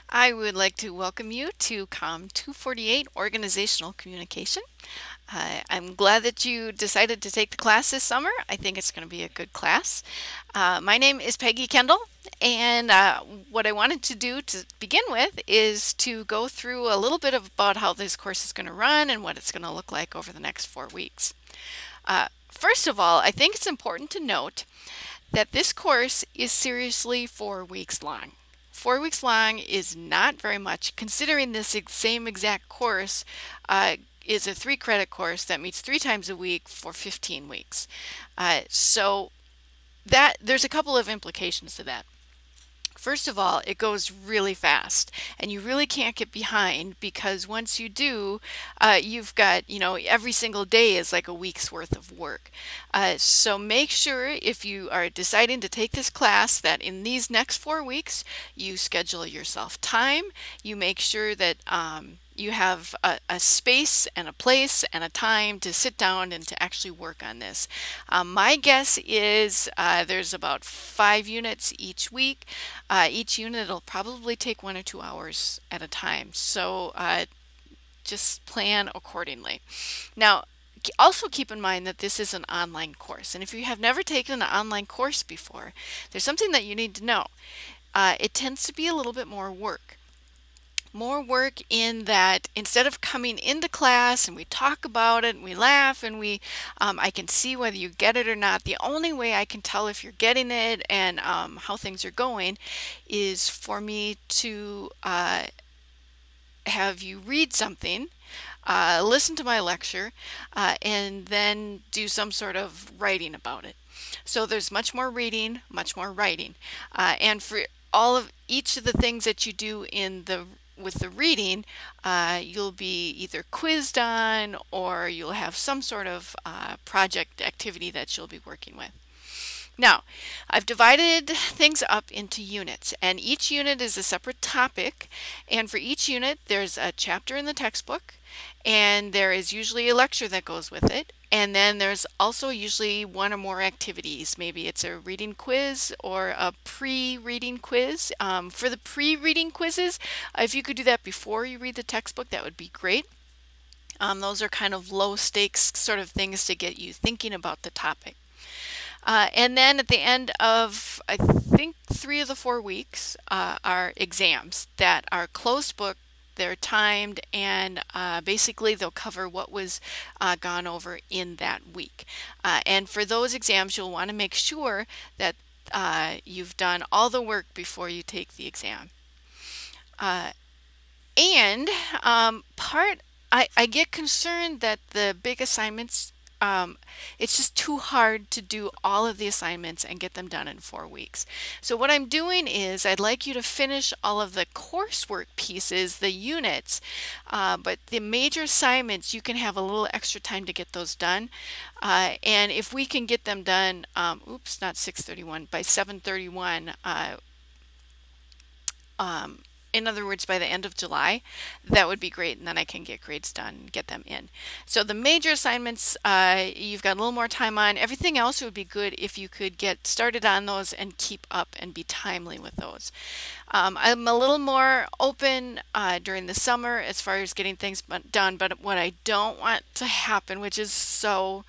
I would like to welcome you to COM 248 Organizational Communication. I'm glad that you decided to take the class this summer. I think it's going to be a good class. My name is Peggy Kendall, and what I wanted to do to begin with is to go through a little bit about how this course is going to run and what it's going to look like over the next 4 weeks. First of all, I think it's important to note that this course is seriously 4 weeks long. 4 weeks long is not very much, considering this same exact course is a 3 credit course that meets 3 times a week for 15 weeks. So that there's a couple of implications to that. First of all, it goes really fast, and you really can't get behind because once you do, you've got, every single day is like a week's worth of work. So make sure if you are deciding to take this class that in these next 4 weeks, you schedule yourself time. You make sure that you have a space and a place and a time to sit down and to actually work on this. My guess is there's about 5 units each week. Each unit will probably take 1 or 2 hours at a time. So just plan accordingly. Now, also keep in mind that this is an online course. And if you have never taken an online course before, there's something that you need to know. It tends to be a little bit more work. More work in that instead of coming into class and we talk about it and we laugh and I can see whether you get it or not. The only way I can tell if you're getting it and how things are going is for me to have you read something, listen to my lecture, and then do some sort of writing about it. So there's much more reading, much more writing, and for each of the things that you do with the reading, you'll be either quizzed on or you'll have some sort of project activity that you'll be working with. Now, I've divided things up into units, and each unit is a separate topic, and for each unit there's a chapter in the textbook, and there is usually a lecture that goes with it, and then there's also usually one or more activities. Maybe it's a reading quiz or a pre-reading quiz. For the pre-reading quizzes, if you could do that before you read the textbook, that would be great. Those are kind of low stakes sort of things to get you thinking about the topic. And then at the end of, I think, 3 of the 4 weeks are exams that are closed book. They're timed, and basically they'll cover what was gone over in that week. And for those exams, you'll want to make sure that you've done all the work before you take the exam. And I get concerned that the big assignments, it's just too hard to do all of the assignments and get them done in 4 weeks. So what I'm doing is I'd like you to finish all of the coursework pieces, the units, but the major assignments, you can have a little extra time to get those done. And if we can get them done, oops, not 6:31, by 7:31, in other words, by the end of July, that would be great, and then I can get grades done and get them in. So the major assignments, you've got a little more time on. Everything else would be good if you could get started on those and keep up and be timely with those. I'm a little more open during the summer as far as getting things done, but what I don't want to happen, which is so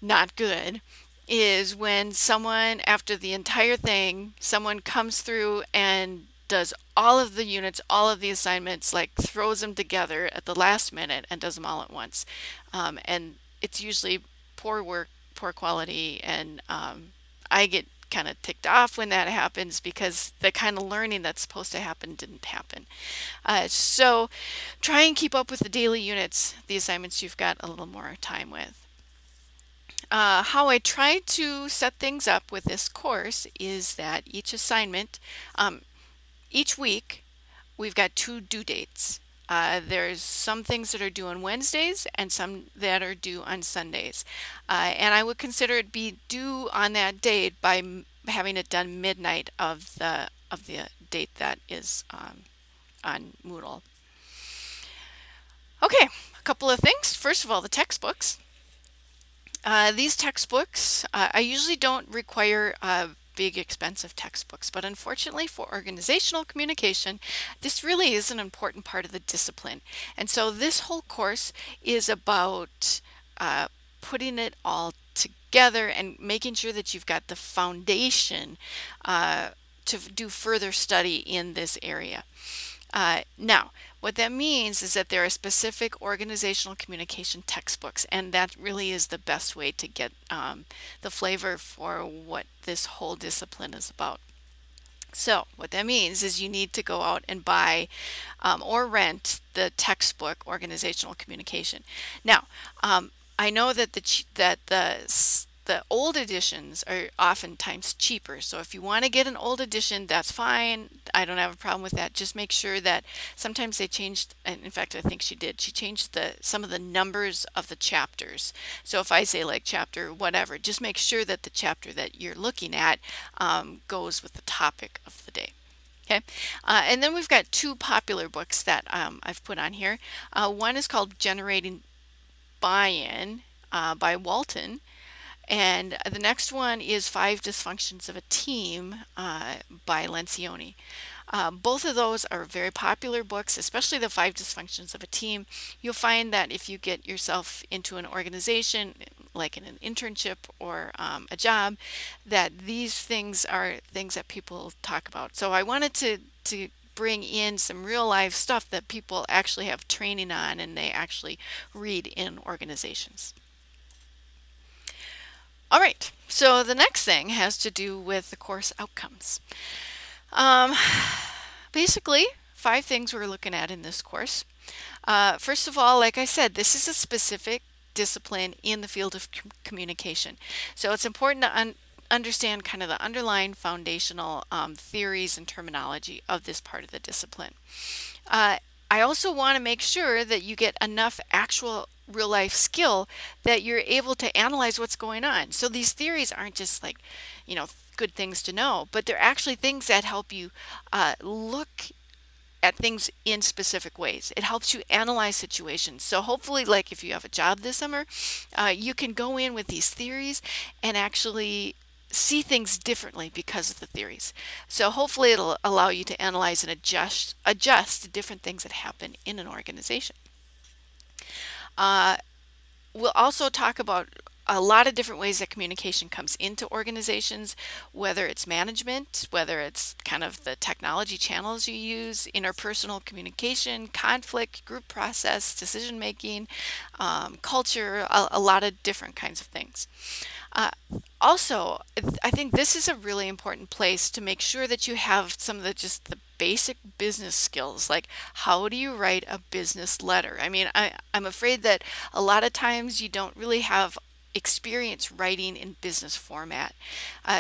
not good, is when someone, after the entire thing, someone comes through and does all of the units, all of the assignments, like throws them together at the last minute and does them all at once. And it's usually poor work, poor quality, and I get kind of ticked off when that happens because the kind of learning that's supposed to happen didn't happen. So try and keep up with the daily units, the assignments you've got a little more time with. How I try to set things up with this course is that each assignment, each week, we've got 2 due dates. There's some things that are due on Wednesdays and some that are due on Sundays. And I would consider it be due on that date by having it done midnight of the date that is on Moodle. Okay, a couple of things. First of all, the textbooks. These textbooks, I usually don't require big expensive textbooks. But unfortunately for organizational communication, this really is an important part of the discipline. And so this whole course is about putting it all together and making sure that you've got the foundation to do further study in this area. Now, what that means is that there are specific organizational communication textbooks, and that really is the best way to get the flavor for what this whole discipline is about. So what that means is you need to go out and buy or rent the textbook Organizational Communication. Now, I know that the old editions are oftentimes cheaper. So if you want to get an old edition, that's fine. I don't have a problem with that. Just make sure that sometimes they changed, and in fact, I think she did. She changed some of the numbers of the chapters. So if I say like chapter whatever, just make sure that the chapter that you're looking at goes with the topic of the day. Okay, and then we've got two popular books that I've put on here. One is called Generating Buy-in by Walton. And the next one is Five Dysfunctions of a Team by Lencioni. Both of those are very popular books, especially the Five Dysfunctions of a Team. You'll find that if you get yourself into an organization, like in an internship or a job, that these things are things that people talk about. So I wanted to bring in some real life stuff that people actually have training on and they actually read in organizations. All right, so the next thing has to do with the course outcomes. Basically, 5 things we're looking at in this course. First of all, like I said, this is a specific discipline in the field of communication. So it's important to understand kind of the underlying foundational theories and terminology of this part of the discipline. I also want to make sure that you get enough actual real life skill that you're able to analyze what's going on. So these theories aren't just like, you know, good things to know, but they're actually things that help you look at things in specific ways. It helps you analyze situations. So hopefully, like if you have a job this summer, you can go in with these theories and actually see things differently because of the theories. So hopefully it'll allow you to analyze and adjust to different things that happen in an organization. We'll also talk about a lot of different ways that communication comes into organizations, whether it's management, whether it's kind of the technology channels you use, interpersonal communication, conflict, group process, decision making, culture, a lot of different kinds of things. Also, I think this is a really important place to make sure that you have some of just the basic business skills, like how do you write a business letter? I mean, I'm afraid that a lot of times you don't really have experience writing in business format.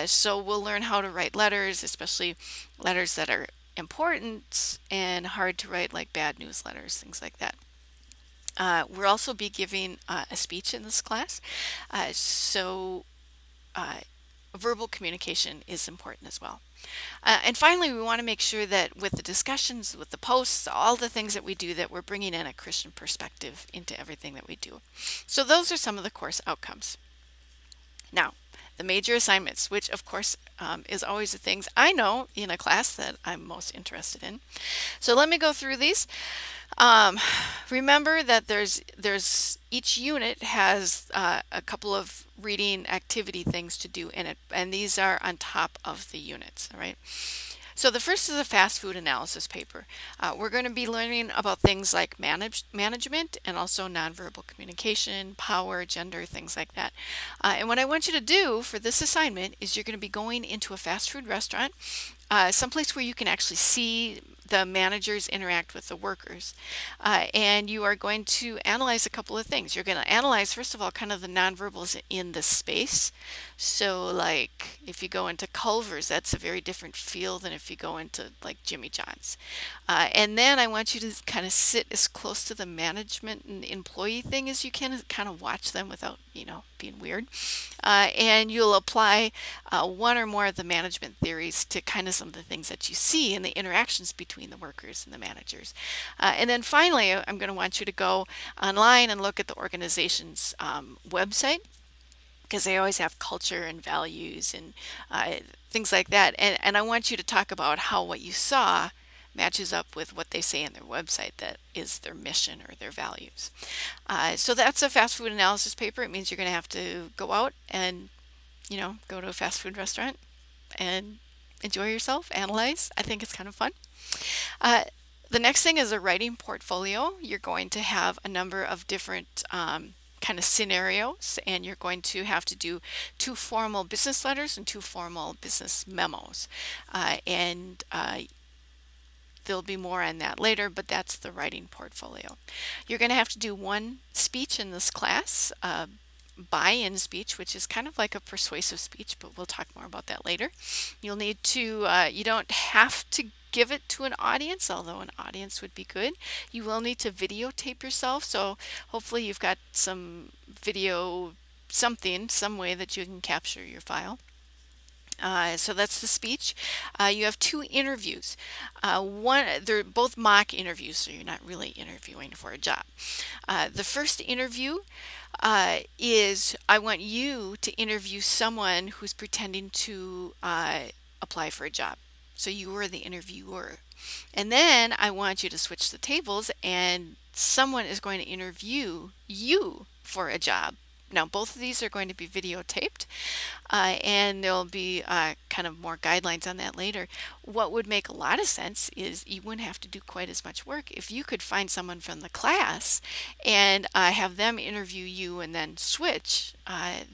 So we'll learn how to write letters, especially letters that are important and hard to write, like bad newsletters, things like that. We'll also be giving a speech in this class. So verbal communication is important as well. And finally, we want to make sure that with the discussions, with the posts, all the things that we do, that we're bringing in a Christian perspective into everything that we do. So those are some of the course outcomes. Now, the major assignments, which of course is always the things I know in a class that I'm most interested in. So let me go through these. Remember that there's each unit has a couple of reading activity things to do in it, and these are on top of the units. All right. So the first is a fast food analysis paper. We're going to be learning about things like management and also nonverbal communication, power, gender, things like that. And what I want you to do for this assignment is you're going to be going into a fast food restaurant, someplace where you can actually see the managers interact with the workers. And you are going to analyze a couple of things. You're going to analyze, first of all, kind of the nonverbals in the space. So like if you go into Culver's, that's a very different feel than if you go into like Jimmy John's. And then I want you to kind of sit as close to the management and employee thing as you can, kind of watch them without, you know, being weird. And you'll apply one or more of the management theories to kind of some of the things that you see in the interactions between the workers and the managers. And then finally, I'm going to want you to go online and look at the organization's website. because they always have culture and values and things like that. And I want you to talk about how what you saw matches up with what they say in their website that is their mission or their values. So that's a fast food analysis paper. It means you're going to have to go out and, go to a fast food restaurant and enjoy yourself, analyze. I think it's kind of fun. The next thing is a writing portfolio. You're going to have a number of different kind of scenarios, and you're going to have to do 2 formal business letters and 2 formal business memos. And there'll be more on that later, but that's the writing portfolio. You're going to have to do 1 speech in this class, buy-in speech, which is kind of like a persuasive speech, but we'll talk more about that later. You'll need to, you don't have to give it to an audience, although an audience would be good. You will need to videotape yourself, so hopefully you've got some video, some way that you can capture your file. So that's the speech. You have 2 interviews. They're both mock interviews, so you're not really interviewing for a job. The first interview is I want you to interview someone who's pretending to apply for a job. So you are the interviewer. And then I want you to switch the tables and someone is going to interview you for a job. Now, both of these are going to be videotaped, and there'll be kind of more guidelines on that later. What would make a lot of sense is you wouldn't have to do quite as much work if you could find someone from the class and have them interview you and then switch,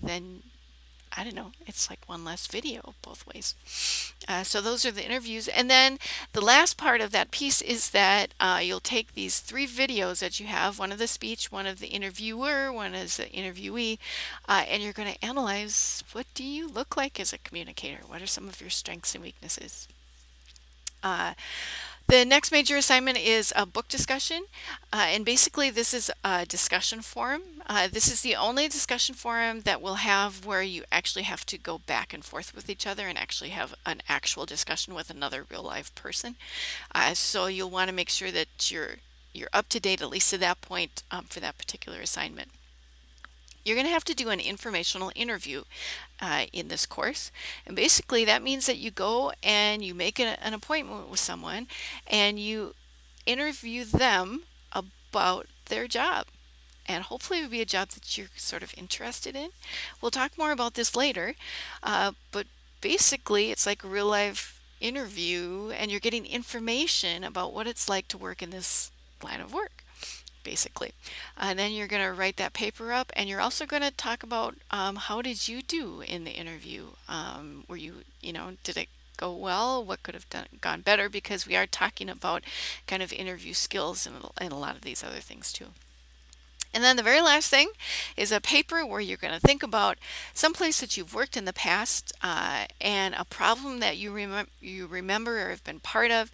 then I don't know, it's like 1 less video both ways. So those are the interviews. And then the last part of that piece is that you'll take these 3 videos that you have, one of the speech, one of the interviewer, one is the interviewee, and you're going to analyze, what do you look like as a communicator? What are some of your strengths and weaknesses? The next major assignment is a book discussion, and basically this is a discussion forum. This is the only discussion forum that we'll have where you actually have to go back and forth with each other and actually have an actual discussion with another real live person. So you'll want to make sure that you're up to date at least to that point for that particular assignment. You're going to have to do an informational interview in this course, and basically that means that you go and you make an appointment with someone and you interview them about their job, and hopefully it will be a job that you're sort of interested in. We'll talk more about this later, but basically it's like a real life interview and you're getting information about what it's like to work in this line of work, basically. And then you're going to write that paper up, and you're also going to talk about how did you do in the interview? Were you, did it go well? What could have gone better? Because we are talking about kind of interview skills and a lot of these other things too. And then the very last thing is a paper where you're going to think about some place that you've worked in the past and a problem that you remember or have been part of,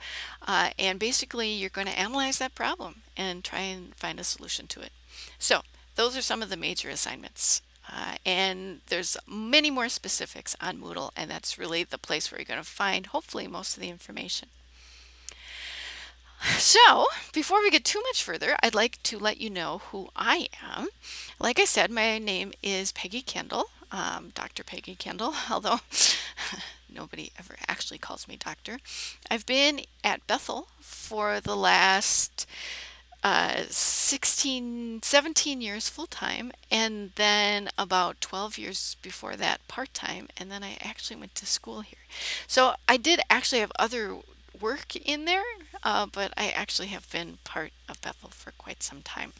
and basically you're going to analyze that problem and try and find a solution to it. So those are some of the major assignments. And there's many more specifics on Moodle, and that's really the place where you're going to find hopefully most of the information. So, before we get too much further, I'd like to let you know who I am. Like I said, my name is Peggy Kendall, Dr. Peggy Kendall, although nobody ever actually calls me doctor. I've been at Bethel for the last 17 years full-time, and then about 12 years before that part-time, and then I actually went to school here. So I did actually have other work in there, but I actually have been part of Bethel for quite some time.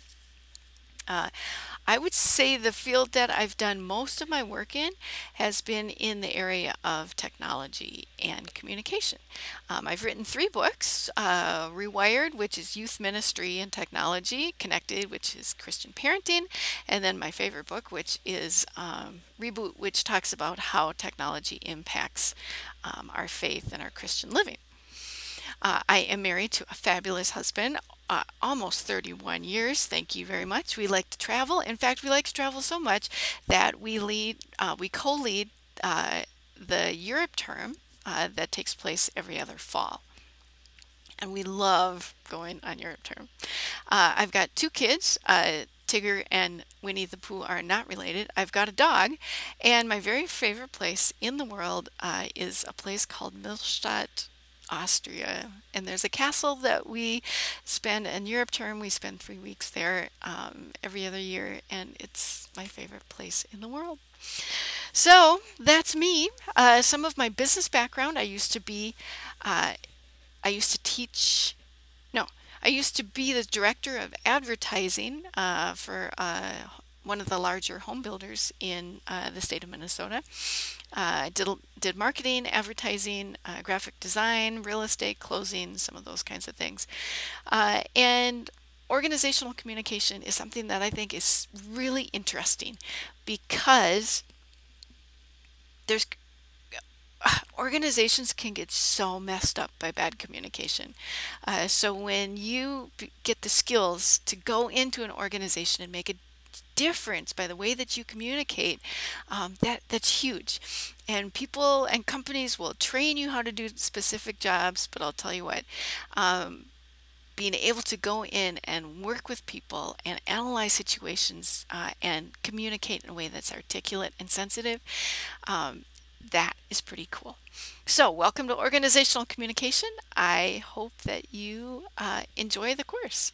I would say the field that I've done most of my work in has been in the area of technology and communication. I've written 3 books, Rewired, which is youth ministry and technology, Connected, which is Christian parenting, and then my favorite book, which is Reboot, which talks about how technology impacts our faith and our Christian living. I am married to a fabulous husband, almost 31 years. Thank you very much. We like to travel. In fact, we like to travel so much that we co-lead the Europe term that takes place every other fall. And we love going on Europe term. I've got 2 kids. Tigger and Winnie the Pooh are not related. I've got a dog, and my very favorite place in the world is a place called Millstatt, Austria. And there's a castle that we spend in Europe term. We spend 3 weeks there every other year, and it's my favorite place in the world. So that's me. Some of my business background, I used to teach, no, I used to be the director of advertising for one of the larger home builders in the state of Minnesota. I did marketing, advertising, graphic design, real estate, closing, some of those kinds of things. And organizational communication is something that I think is really interesting because there's organizations can get so messed up by bad communication. So when you get the skills to go into an organization and make a difference by the way that you communicate, that's huge. And people and companies will train you how to do specific jobs, but I'll tell you what, being able to go in and work with people and analyze situations and communicate in a way that's articulate and sensitive, that is pretty cool. So welcome to Organizational Communication. I hope that you enjoy the course.